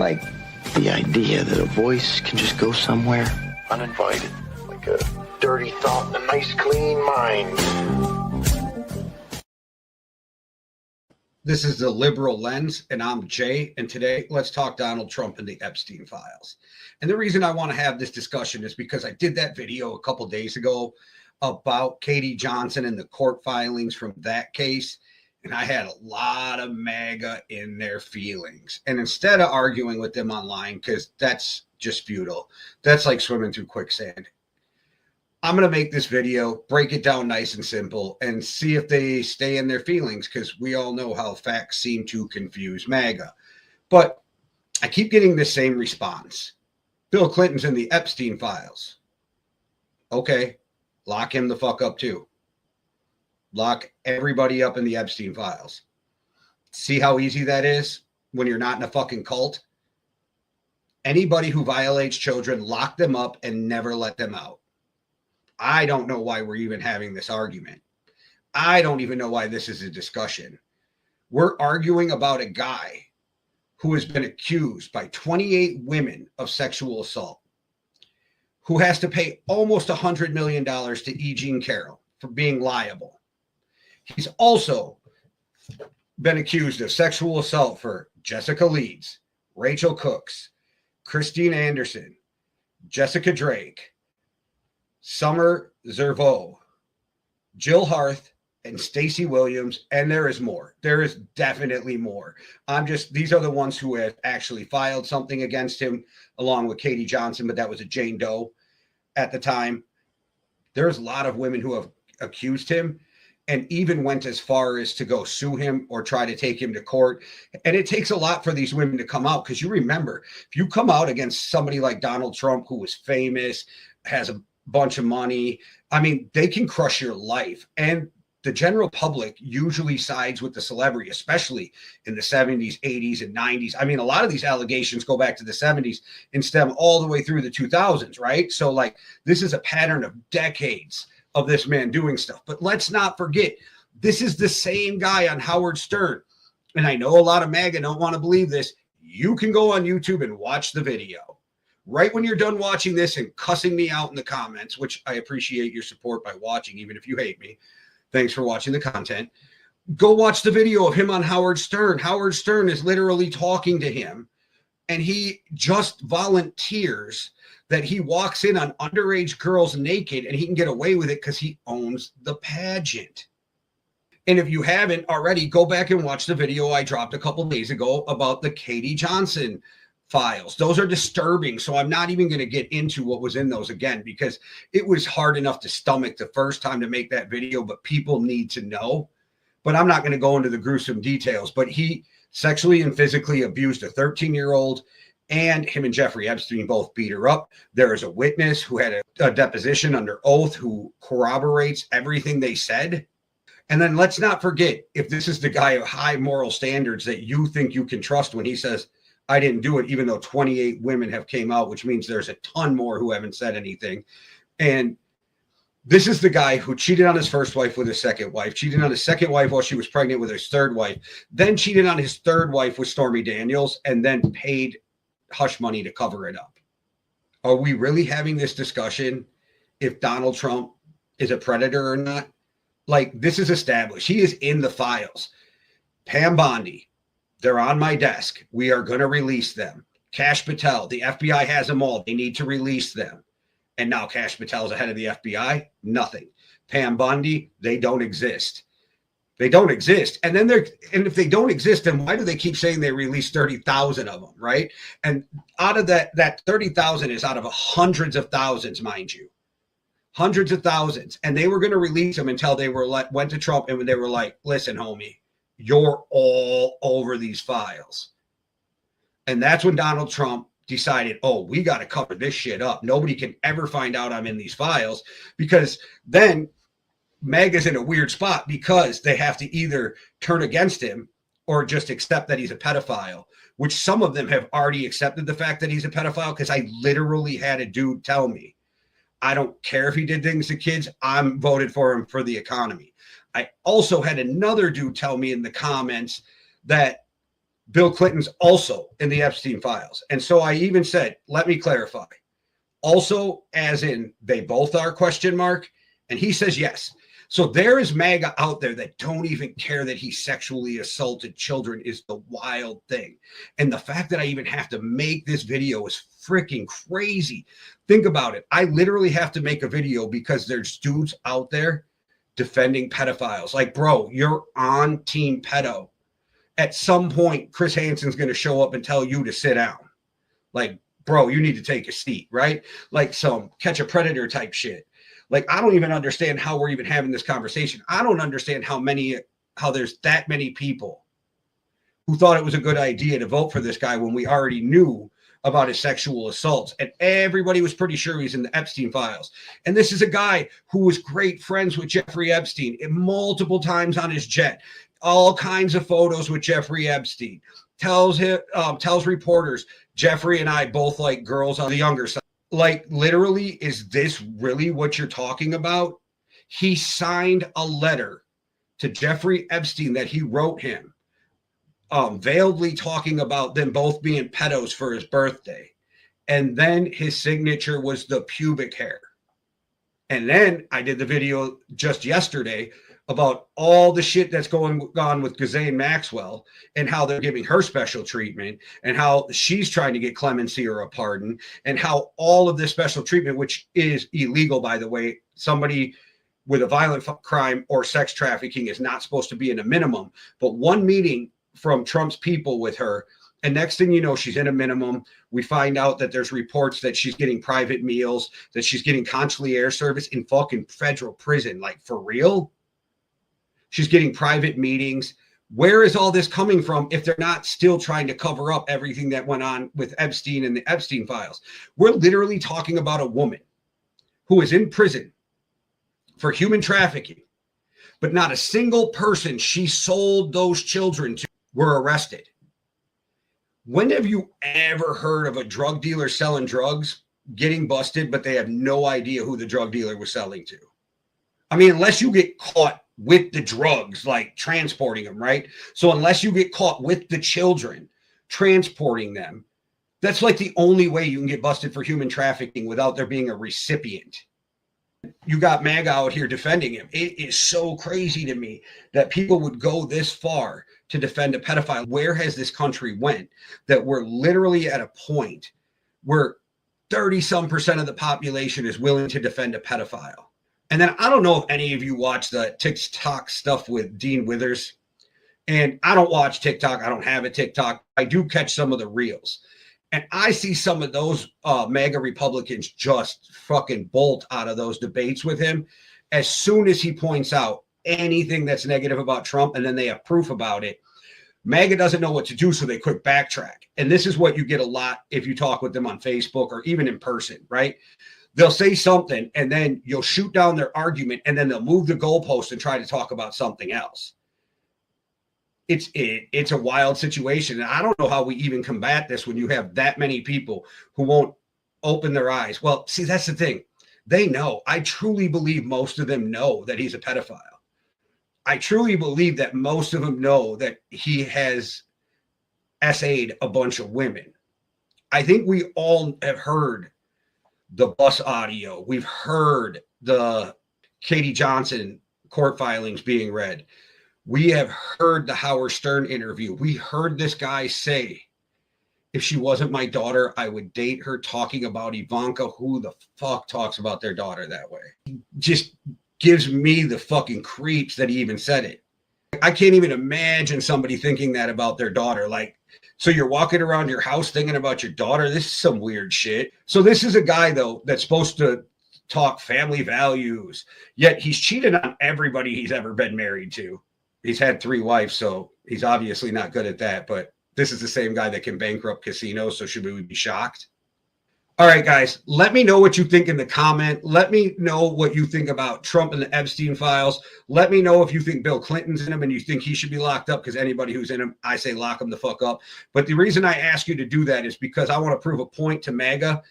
like the idea that a voice can just go somewhere uninvited, like a dirty thought in a nice clean mind. This is the Liberal Lens, and I'm Jay, and today let's talk Donald Trump and the Epstein files. And the reason I want to have this discussion is because I did that video a couple days ago about Katie Johnson and the court filings from that case, and I had a lot of MAGA in their feelings. And instead of arguing with them online, because that's just futile, that's like swimming through quicksand, I'm going to make this video, break it down nice and simple, and see if they stay in their feelings, because we all know how facts seem to confuse MAGA. But I keep getting the same response. Bill Clinton's in the Epstein files. Okay, lock him the fuck up too. Lock everybody up in the Epstein files. See how easy that is when you're not in a fucking cult? Anybody who violates children, lock them up and never let them out. I don't know why we're even having this argument. I don't even know why this is a discussion. We're arguing about a guy who has been accused by 28 women of sexual assault, who has to pay almost $100 million to E. Jean Carroll for being liable. He's also been accused of sexual assault for Jessica Leeds, Rachel Cooks, Christine Anderson, Jessica Drake, Summer Zervo, Jill Harth, and Stacey Williams, and there is more. There is definitely more. These are the ones who have actually filed something against him, along with Katie Johnson, but that was a Jane Doe at the time. There's a lot of women who have accused him and even went as far as to go sue him or try to take him to court. And it takes a lot for these women to come out, because you remember, if you come out against somebody like Donald Trump, who was famous, has a bunch of money, I mean, they can crush your life. And the general public usually sides with the celebrity, especially in the 70s, 80s, and 90s. I mean, a lot of these allegations go back to the 70s and stem all the way through the 2000s, right? So, like, this is a pattern of decades of this man doing stuff. But let's not forget, this is the same guy on Howard Stern. And I know a lot of MAGA don't want to believe this. You can go on YouTube and watch the video. Right when you're done watching this and cussing me out in the comments, which I appreciate your support by watching, even if you hate me. Thanks for watching the content. Go watch the video of him on Howard Stern. Howard Stern is literally talking to him, and he just volunteers that he walks in on underage girls naked, and he can get away with it because he owns the pageant. And if you haven't already, go back and watch the video I dropped a couple days ago about the Katie Johnson files. Those are disturbing. So I'm not even going to get into what was in those again, because it was hard enough to stomach the first time to make that video, but people need to know. But I'm not going to go into the gruesome details, but he sexually and physically abused a 13-year-old, and him and Jeffrey Epstein both beat her up. There is a witness who had a deposition under oath who corroborates everything they said. And then let's not forget, if this is the guy of high moral standards that you think you can trust when he says, I didn't do it, even though 28 women have came out, which means there's a ton more who haven't said anything. And this is the guy who cheated on his first wife with his second wife, cheated on his second wife while she was pregnant with his third wife, then cheated on his third wife with Stormy Daniels, and then paid hush money to cover it up. Are we really having this discussion if Donald Trump is a predator or not? Like, this is established. He is in the files. Pam Bondi, they're on my desk. We are going to release them. Kash Patel, the FBI has them all. They need to release them. And now Kash Patel is ahead of the FBI. Nothing. Pam Bondi, they don't exist. They don't exist. And if they don't exist, then why do they keep saying they released 30,000 of them, right? And out of that 30,000 is out of hundreds of thousands, mind you. Hundreds of thousands. And they were going to release them until they went to Trump and they were like, listen, homie, you're all over these files. And that's when Donald Trump decided, oh, we got to cover this shit up. Nobody can ever find out I'm in these files, because then MAGA's in a weird spot, because they have to either turn against him or just accept that he's a pedophile, which some of them have already accepted the fact that he's a pedophile, because I literally had a dude tell me, I don't care if he did things to kids. I'm voted for him for the economy. I also had another dude tell me in the comments that Bill Clinton's also in the Epstein files. And so I even said, let me clarify. Also, as in they both are ? And he says yes. So there is MAGA out there that don't even care that he sexually assaulted children is the wild thing. And the fact that I even have to make this video is freaking crazy. Think about it. I literally have to make a video because there's dudes out there defending pedophiles. Like, bro, you're on team pedo. At some point, Chris Hansen's going to show up and tell you to sit down. Like, bro, you need to take a seat, right? Like some Catch a Predator type shit. Like, I don't even understand how we're even having this conversation. I don't understand how there's that many people who thought it was a good idea to vote for this guy when we already knew about his sexual assaults. And everybody was pretty sure he's in the Epstein files. And this is a guy who was great friends with Jeffrey Epstein multiple times on his jet. All kinds of photos with Jeffrey Epstein. Tells reporters, Jeffrey and I both like girls on the younger side. Like, literally, is this really what you're talking about? He signed a letter to Jeffrey Epstein that he wrote him, veiledly talking about them both being pedos for his birthday. And then his signature was the pubic hair. And then I did the video just yesterday about all the shit that's going on with Ghislaine Maxwell and how they're giving her special treatment and how she's trying to get clemency or a pardon and how all of this special treatment, which is illegal, by the way, somebody with a violent crime or sex trafficking is not supposed to be in a minimum. But one meeting from Trump's people with her, and next thing you know, she's in a minimum. We find out that there's reports that she's getting private meals, that she's getting conciliar service in fucking federal prison. Like, for real? She's getting private meetings. Where is all this coming from if they're not still trying to cover up everything that went on with Epstein and the Epstein files? We're literally talking about a woman who is in prison for human trafficking, but not a single person she sold those children to were arrested. When have you ever heard of a drug dealer selling drugs, getting busted, but they have no idea who the drug dealer was selling to? I mean, unless you get caught with the drugs, like transporting them, right? So unless you get caught with the children transporting them, that's like the only way you can get busted for human trafficking without there being a recipient. You got MAGA out here defending him. It is so crazy to me that people would go this far to defend a pedophile. Where has this country went that we're literally at a point where 30-some% of the population is willing to defend a pedophile? And then I don't know if any of you watch the TikTok stuff with Dean Withers. And I don't watch TikTok. I don't have a TikTok. I do catch some of the reels. And I see some of those MAGA Republicans just fucking bolt out of those debates with him as soon as he points out anything that's negative about Trump, and then they have proof about it. MAGA doesn't know what to do, so they quick backtrack. And this is what you get a lot if you talk with them on Facebook or even in person, right? They'll say something, and then you'll shoot down their argument, and then they'll move the goalpost and try to talk about something else. It's a wild situation, and I don't know how we even combat this when you have that many people who won't open their eyes. Well, see, that's the thing. They know. I truly believe most of them know that he's a pedophile. I truly believe that most of them know that he has SA'd a bunch of women. I think we all have heard the bus audio. We've heard the Katie Johnson court filings being read. We have heard the Howard Stern interview. We heard this guy say, if she wasn't my daughter, I would date her, talking about Ivanka. Who the fuck talks about their daughter that way? He just gives me the fucking creeps that he even said it. I can't even imagine somebody thinking that about their daughter. Like, so you're walking around your house thinking about your daughter? This is some weird shit. So this is a guy, though, that's supposed to talk family values, yet he's cheated on everybody he's ever been married to. He's had 3 wives, so he's obviously not good at that. But this is the same guy that can bankrupt casinos, so should we be shocked? All right, guys, let me know what you think in the comment. Let me know what you think about Trump and the Epstein files. Let me know if you think Bill Clinton's in him and you think he should be locked up, because anybody who's in him, I say lock him the fuck up. But the reason I ask you to do that is because I want to prove a point to MAGA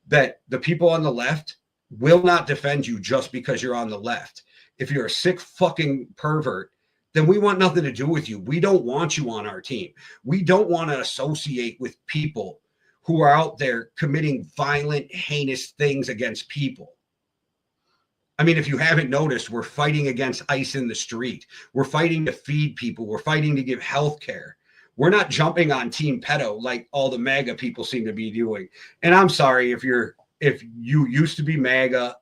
that the people on the left will not defend you just because you're on the left. If you're a sick fucking pervert then we want nothing to do with you. We don't want you on our team. We don't want to associate with people who are out there committing violent, heinous things against people. I mean, if you haven't noticed, we're fighting against ICE in the street. We're fighting to feed people. We're fighting to give health care. We're not jumping on Team Pedo like all the MAGA people seem to be doing. And I'm sorry if you used to be MAGA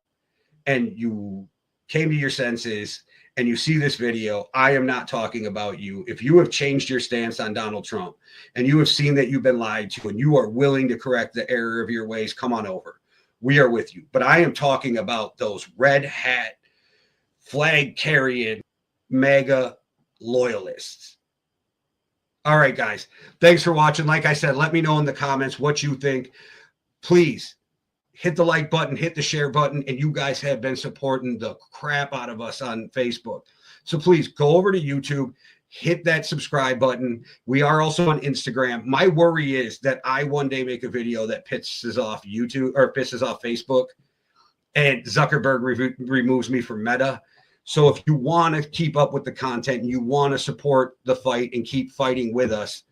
and you came to your senses and you see this video, I am not talking about you. If you have changed your stance on Donald Trump and you have seen that you've been lied to and you are willing to correct the error of your ways, come on over. We are with you. But I am talking about those red hat, flag carrying MAGA loyalists. All right, guys. Thanks for watching. Like I said, let me know in the comments what you think. Please hit the like button, hit the share button, and you guys have been supporting the crap out of us on Facebook. So please go over to YouTube, hit that subscribe button. We are also on Instagram. My worry is that I one day make a video that pisses off YouTube or pisses off Facebook, and Zuckerberg removes me from Meta. So if you want to keep up with the content and you want to support the fight and keep fighting with us,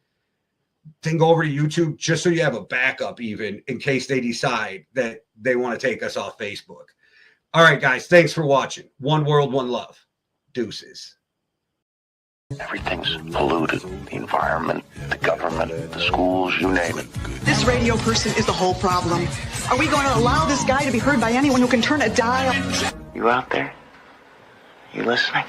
then go over to YouTube just so you have a backup even in case they decide that they want to take us off Facebook. All right, guys. Thanks for watching. One world, one love. Deuces. Everything's polluted. The environment, the government, the schools, you name it. This radio person is the whole problem. Are we going to allow this guy to be heard by anyone who can turn a dial? You out there? You listening?